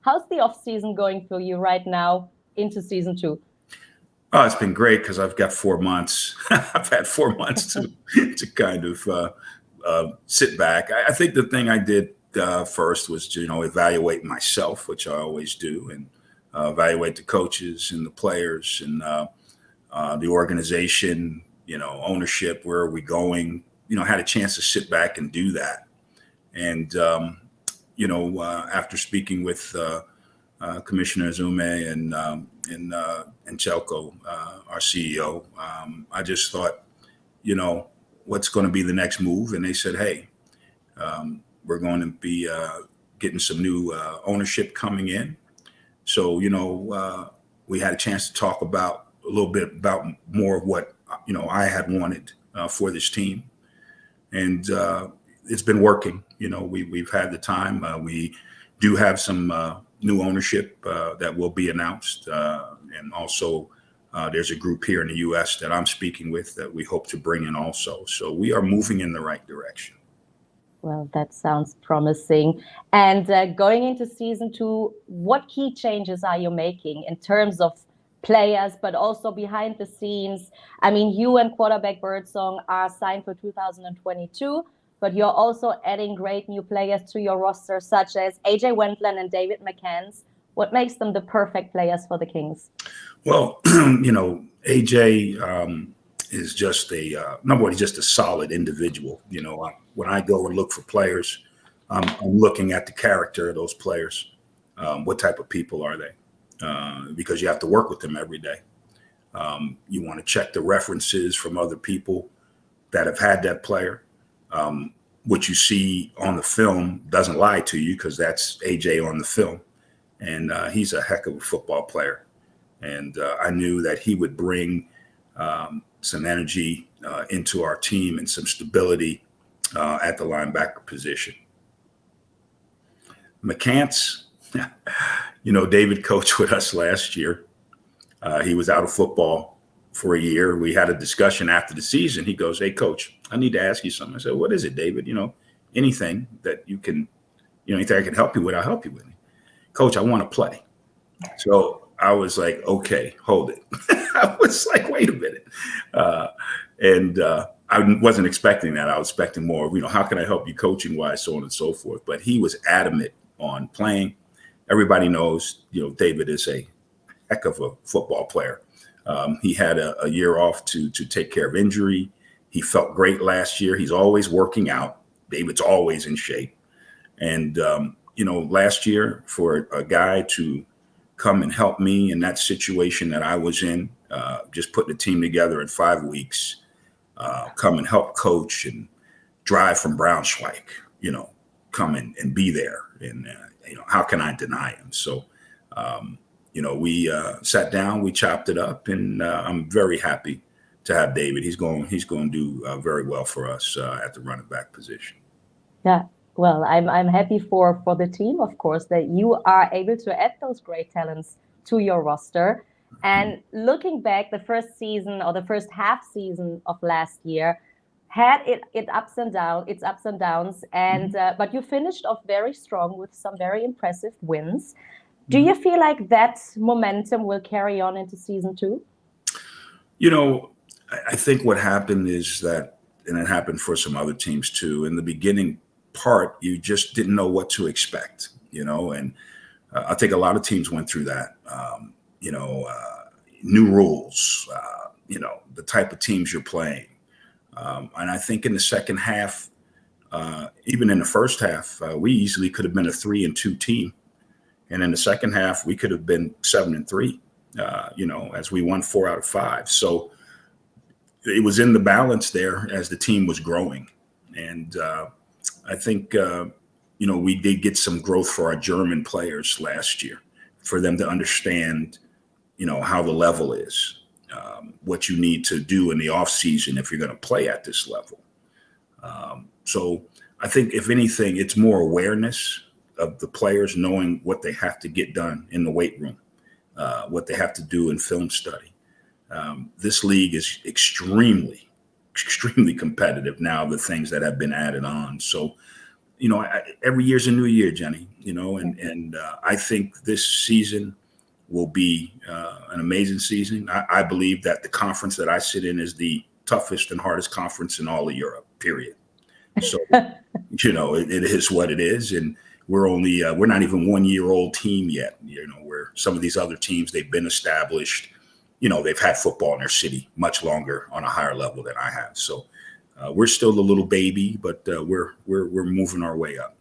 How's the off season going for you right now into season 2? Oh, it's been great because I've got 4 months. I've had 4 months to kind of sit back. I think the thing I did first was to, evaluate myself, which I always do, and evaluate the coaches and the players and the organization, ownership, where are we going? Had a chance to sit back and do that. And, after speaking with Commissioner Zume and Chelko, our CEO, I just thought, what's going to be the next move? And they said, hey, we're going to be getting some new ownership coming in. So, we had a chance to talk about a little bit about more of what, I had wanted for this team. And it's been working. We've had the time. We do have some new ownership that will be announced. And also there's a group here in the U.S. that I'm speaking with that we hope to bring in also. So we are moving in the right direction. Well, that sounds promising. And going into season 2, what key changes are you making in terms of players, but also behind the scenes? I mean, you and quarterback Birdsong are signed for 2022, but you're also adding great new players to your roster, such as AJ Wendland and David McCanns. What makes them the perfect players for the Kings? Well, AJ is just number one, he's just a solid individual. When I go and look for players, I'm looking at the character of those players. What type of people are they? Because you have to work with them every day. You want to check the references from other people that have had that player. What you see on the film doesn't lie to you because that's AJ on the film. And he's a heck of a football player. And I knew that he would bring some energy into our team and some stability at the linebacker position. McCants, David coached with us last year. He was out of football for a year. We had a discussion after the season. He goes, hey, Coach, I need to ask you something. I said, what is it, David? Anything that you can, anything I can help you with, I'll help you with. Coach, I want to play. So I was like, okay, hold it. I was like, wait a minute. And I wasn't expecting that. I was expecting more of, how can I help you coaching wise, so on and so forth. But he was adamant on playing. Everybody knows, David is a heck of a football player. He had a year off to take care of injury. He felt great last year. He's always working out. David's always in shape. And, last year for a guy to come and help me in that situation that I was in, just putting the team together in 5 weeks, come and help coach and drive from Braunschweig, come and be there. And, how can I deny him? So, we sat down, we chopped it up, and I'm very happy to have David. He's going to do very well for us at the running back position. Yeah. Well, I'm happy for the team, of course, that you are able to add those great talents to your roster. And looking back, the first season or the first half season of last year had its ups and downs, and but you finished off very strong with some very impressive wins. Do you feel like that momentum will carry on into season 2? I think what happened is that, and it happened for some other teams too, in the beginning part, you just didn't know what to expect, and I think a lot of teams went through that, new rules, the type of teams you're playing. And I think in the second half, even in the first half, we easily could have been a 3-2 team. And in the second half, we could have been 7-3, as we won 4 out of 5. So it was in the balance there as the team was growing. And I think, we did get some growth for our German players last year, for them to understand, how the level is, what you need to do in the off season if you're going to play at this level. So I think, if anything, it's more awareness of the players knowing what they have to get done in the weight room, what they have to do in film study. This league is extremely competitive now, the things that have been added on. So every year's a new year, Jenny, and I think this season will be an amazing season. I believe that the conference that I sit in is the toughest and hardest conference in all of Europe, period. So, it is what it is. And we're not even 1 year old team yet, where some of these other teams, they've been established, they've had football in their city much longer on a higher level than I have. So we're still a little baby, but we're moving our way up.